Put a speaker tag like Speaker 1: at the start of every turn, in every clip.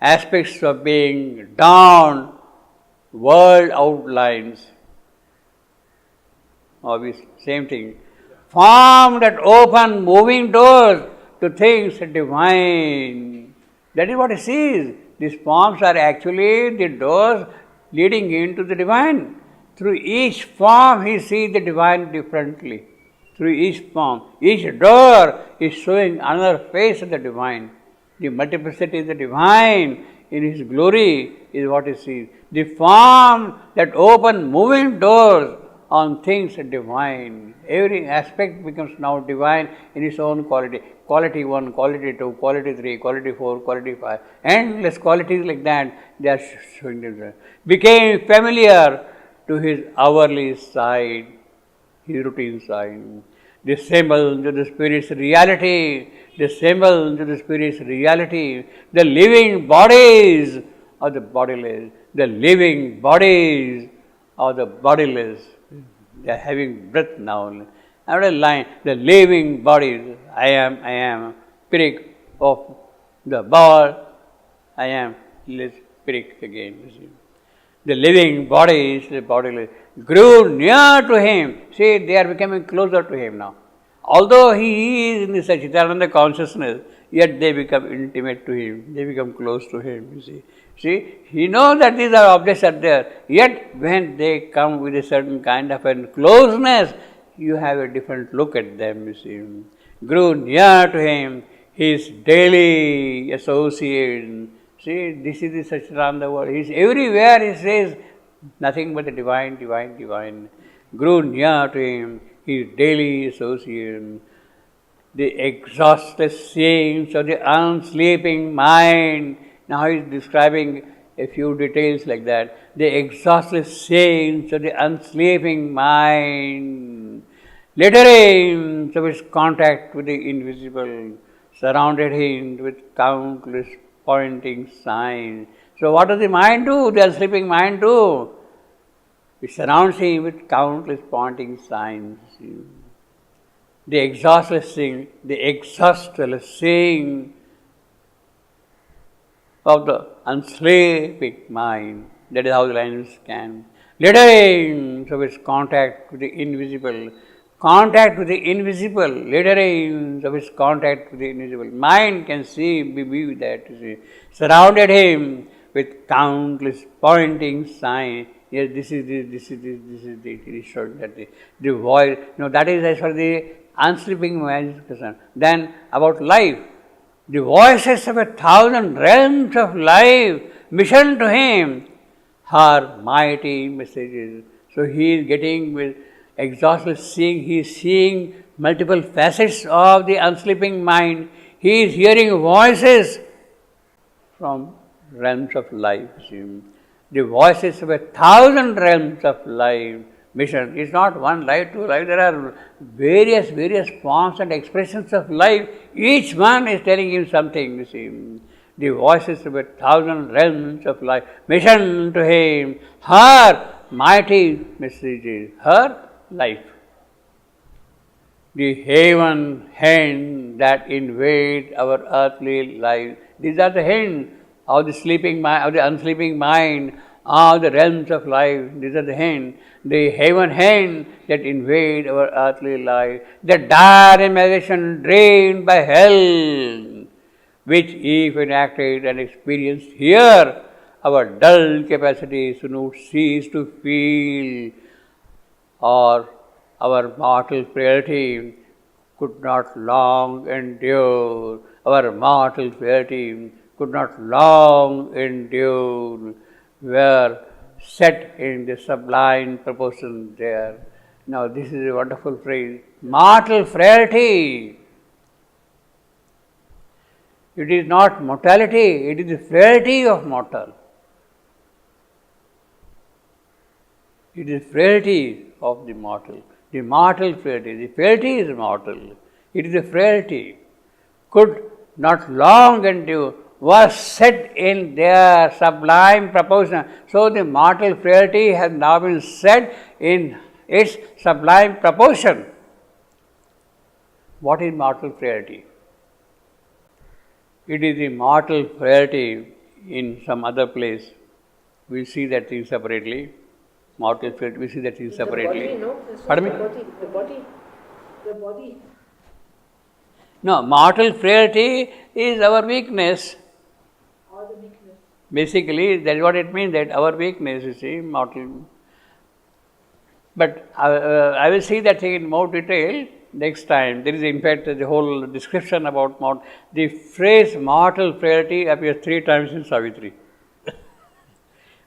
Speaker 1: aspects of being, dawn, world outlines, obvious, same thing. Form that open moving doors to things divine. That is what he sees. These forms are actually the doors leading into the divine. Through each form he sees the divine differently. Through each form, each door is showing another face of the divine. The multiplicity of the divine in his glory is what he sees. The form that open moving doors on things divine. Every aspect becomes now divine in its own quality. Quality 1, quality 2, quality 3, quality 4, quality 5. Endless qualities like that, they are showing them. Became familiar to his hourly side, his routine side. The symbol to the Spirit's reality, the symbol to the Spirit's reality, the living bodies of the bodiless, the living bodies of the bodiless. They are having breath now. Another line, the living bodies, I am, spirit of the ball, I am, spirit again. The living bodies, the bodiless, grew near to him. See, they are becoming closer to him now. Although he is in the Satchitananda consciousness, yet they become intimate to him. They become close to him, you see. See, he knows that these are objects are there. Yet when they come with a certain kind of a closeness, you have a different look at them, you see. Grew near to him, his daily associate. See, this is the Satchitananda world. He is everywhere, he says, nothing but the divine, divine, divine. Grew near to him, his daily associate. The exhaustless sayings of the unsleeping mind. Now he is describing a few details like that. The exhaustless sayings of the unsleeping mind. Later aims of his contact with the invisible surrounded him with countless pointing signs. So what does the mind do? The unsleeping mind do? It surrounds him with countless pointing signs. The exhaustless saying of the unsleeping mind. That is how the lines can. Later aims of its contact with the invisible. Contact with the invisible. Later aims of its contact with the invisible. Mind can see, be with that. Surrounded him with countless pointing signs. Yes, this is the. It is showing that the voice. That is as far as the unsleeping mind is concerned. Then about life. The voices of 1,000 realms of life mission to him her mighty messages. So he is getting with exhaustless seeing, he is seeing multiple facets of the unsleeping mind. He is hearing voices from realms of life. The voices of 1,000 realms of life mission. It's not one life, two life. There are various forms and expressions of life. Each one is telling him something, you see. The voices of 1,000 realms of life mission to him her mighty messages, her life. The heaven hand that invade our earthly life. These are the hand of the sleeping mind, of the unsleeping mind, of the realms of life. These are the hand. The heaven hand that invade our earthly life. The dire imagination drained by hell, which if enacted and experienced here, our dull capacities would not cease to feel, or our mortal frailty could not long endure. Our mortal frailty could not long endure, were set in the sublime proportion there. Now this is a wonderful phrase. Mortal frailty. It is not mortality, it is the frailty of mortal. It is frailty of the mortal. The mortal frailty. The frailty is mortal. It is a frailty. Could not long endure, was set in their sublime proportion. So the mortal frailty has now been set in its sublime proportion. What is mortal frailty? It is the mortal frailty in some other place, we see that thing separately. Mortal frailty, we see that thing separately.
Speaker 2: The body, no?
Speaker 1: Pardon me?
Speaker 2: The body.
Speaker 1: No, mortal frailty is our weakness.
Speaker 2: Or the weakness.
Speaker 1: Basically, that is what it means, that our weakness, you see, mortal. But I will see that thing in more detail next time. There is, in fact, the whole description about the phrase mortal frailty appears 3 times in Savitri.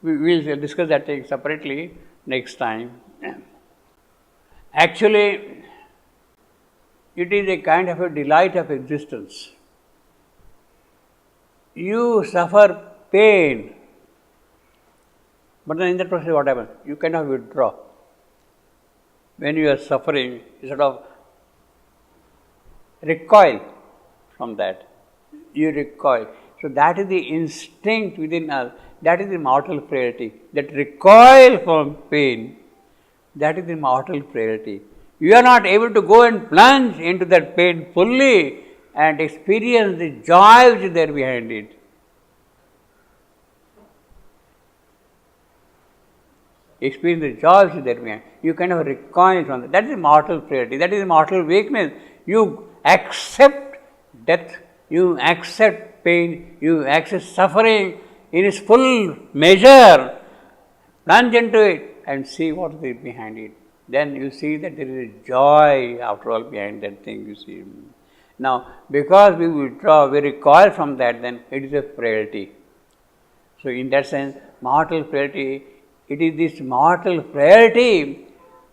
Speaker 1: We will discuss that thing separately next time. Actually, it is a kind of a delight of existence. You suffer pain, but then in that process what happens? You cannot withdraw. When you are suffering, you sort of recoil from that. You recoil. So that is the instinct within us. That is the mortal frailty. That recoil from pain, that is the mortal frailty. You are not able to go and plunge into that pain fully and experience the joy which is there behind it. Experience the joy which is there behind. You kind of recoil from that. That is the mortal frailty. That is the mortal weakness. You accept death. You accept pain. You accept suffering in its full measure. Plunge into it and see what is behind it. Then you see that there is a joy after all behind that thing, you see. Now, because we withdraw, we recoil from that, then it is a frailty. So, in that sense, mortal frailty, it is this mortal frailty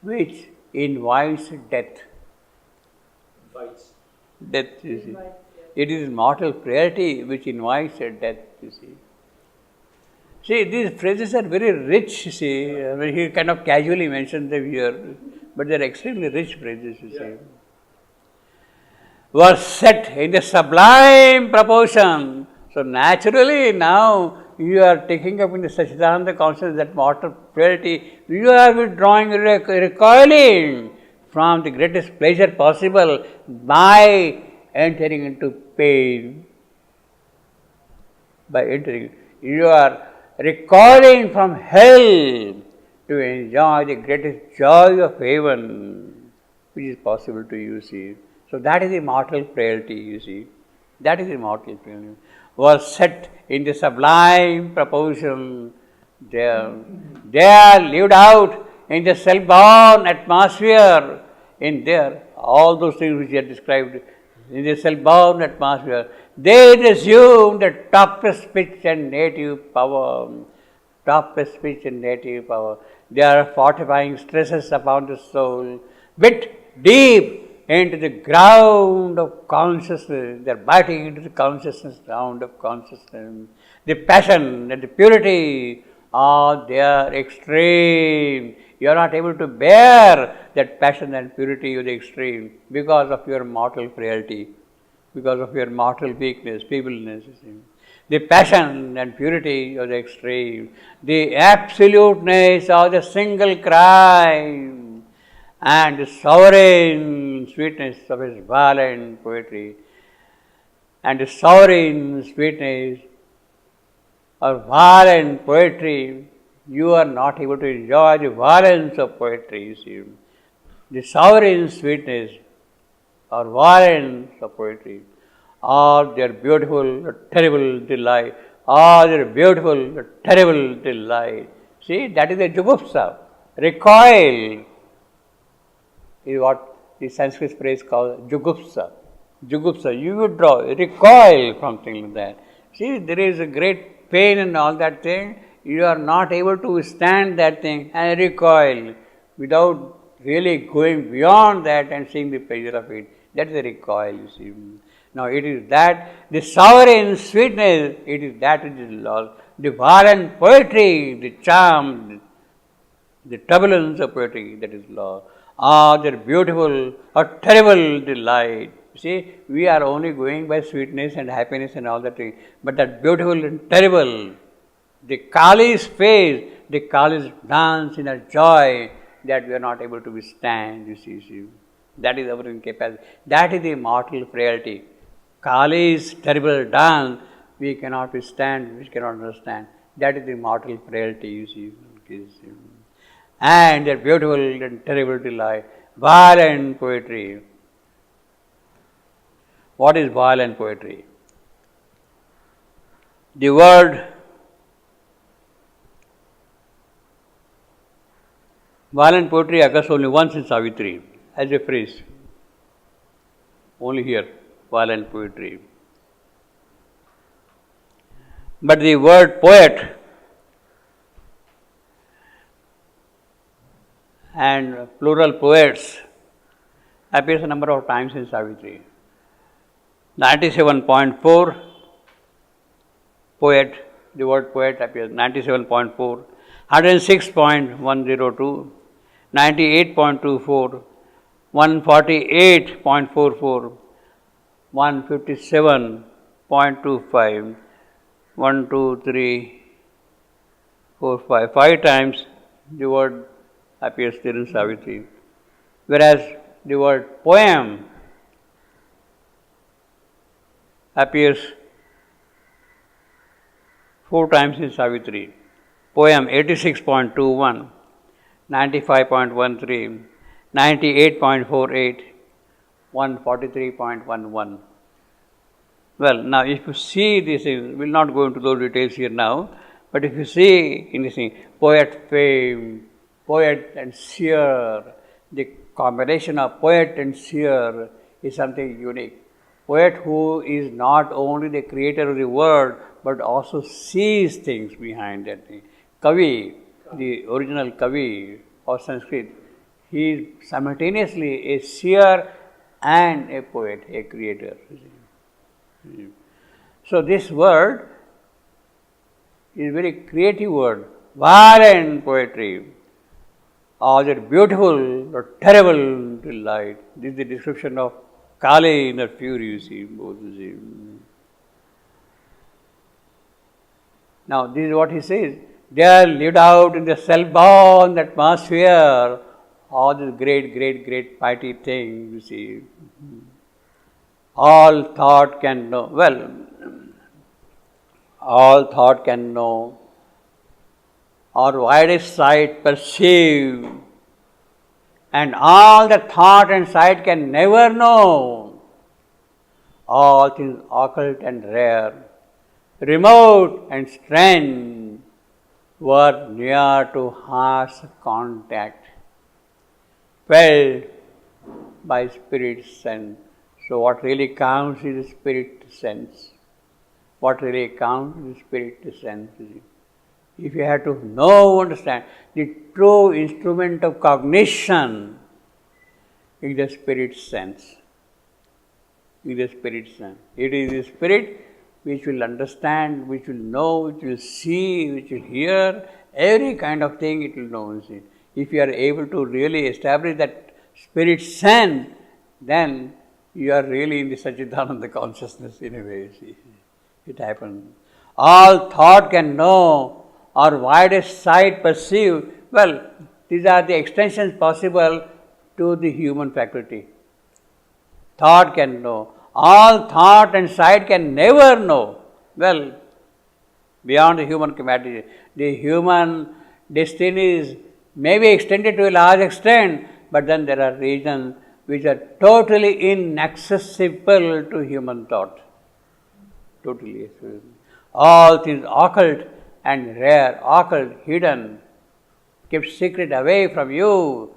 Speaker 1: which invites death. Death, you see. It is mortal frailty which invites death, you see. See, these phrases are very rich, you see. He kind of casually mentioned them here, but they are extremely rich phrases, you see. Were set in a sublime proportion. So, naturally, now you are taking up in the Satchidananda consciousness that mortal frailty, you are withdrawing, recoiling from the greatest pleasure possible by entering into pain. By entering, you are recoiling from hell to enjoy the greatest joy of heaven, which is possible to you, see. So that is the mortal frailty, you see. That is the mortal frailty. Was set in the sublime proportion. They are lived out in the self-born atmosphere, in there, all those things which are described in the self-born atmosphere. They resume the topmost pitch and native power. Topmost pitch and native power. They are fortifying stresses upon the soul, bit deep into the ground of consciousness. They are biting into the consciousness, ground of consciousness. The passion and the purity are there extreme. You are not able to bear that passion and purity of the extreme because of your mortal frailty, because of your mortal weakness, feebleness. The passion and purity of the extreme, the absoluteness of the single cry, and the sovereign sweetness of his violent poetry, and the sovereign sweetness of violent poetry. You are not able to enjoy the violence of poetry, you see. The sovereign sweetness or violence of poetry, or their beautiful, terrible delight, or their beautiful, terrible delight. See, that is a jugupsa. Recoil is what the Sanskrit phrase called jugupsa. Jugupsa, you withdraw, recoil from things like that. See, there is a great pain and all that thing. You are not able to withstand that thing and recoil without really going beyond that and seeing the pleasure of it. That is a recoil, you see. Now, it is that, the sovereign sweetness, it is that which is lost. The violent poetry, the charm, the turbulence of poetry that is lost. Ah, their beautiful or terrible delight. See, we are only going by sweetness and happiness and all that thing. But that beautiful and terrible, the Kali's face, the Kali's dance in a joy that we are not able to withstand, you see. That is our incapacity. That is the mortal frailty. Kali's terrible dance we cannot withstand, we cannot understand. That is the mortal frailty, you see. And that beautiful and terrible delight, violent poetry. What is violent poetry? The word violent poetry occurs only once in Savitri as a phrase. Only here, violent poetry. But the word poet and plural poets appears a number of times in Savitri. 97.4 poet, the word poet appears 97.4, 106.102, 98.24, 148.44, 157.25, 1, 2, 3, 4, 5. 5 times the word appears there in Savitri. Whereas the word poem appears 4 times in Savitri. Poem 86.21, 95.13, 98.48, 143.11. Well, now if you see this, we will not go into those details here now, but if you see in this thing, poet fame, poet and seer, the combination of poet and seer is something unique. Poet who is not only the creator of the word, but also sees things behind that thing. Kavi, the original Kavi of Sanskrit, he is simultaneously a seer and a poet, a creator. So this word is a very creative word, violent poetry, or that beautiful or terrible delight. This is the description of Kali in her fury, you see, both you see. Now this is what he says. They are lived out in the self-bound atmosphere, all these great mighty things, you see. All thought can know. Well, all thought can know, or widest sight perceive, and all that thought and sight can never know. All things occult and rare, remote and strange, were near to heart's contact, felt by spirit sense. So what really counts is spirit sense. What really counts is spirit sense. If you have to know, understand, the true instrument of cognition is the spirit sense. It is the spirit sense. It is the spirit which will understand, which will know, which will see, which will hear, every kind of thing it will know. See. If you are able to really establish that spirit sense, then you are really in the Satchidananda consciousness in a way. See. It happens. All thought can know, or widest sight perceive. Well, these are the extensions possible to the human faculty. Thought can know. All thought and sight can never know. Well, beyond the human capacity, the human destinies may be extended to a large extent, but then there are regions which are totally inaccessible to human thought. Totally. All things occult and rare, occult, hidden, kept secret away from you,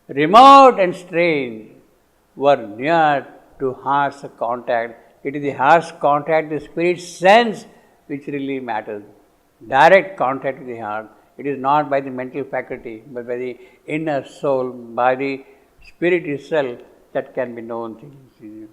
Speaker 1: remote and strange, were near to heart's contact. It is the heart's contact, the spirit sense, which really matters. Direct contact with the heart. It is not by the mental faculty, but by the inner soul, by the spirit itself that can be known things.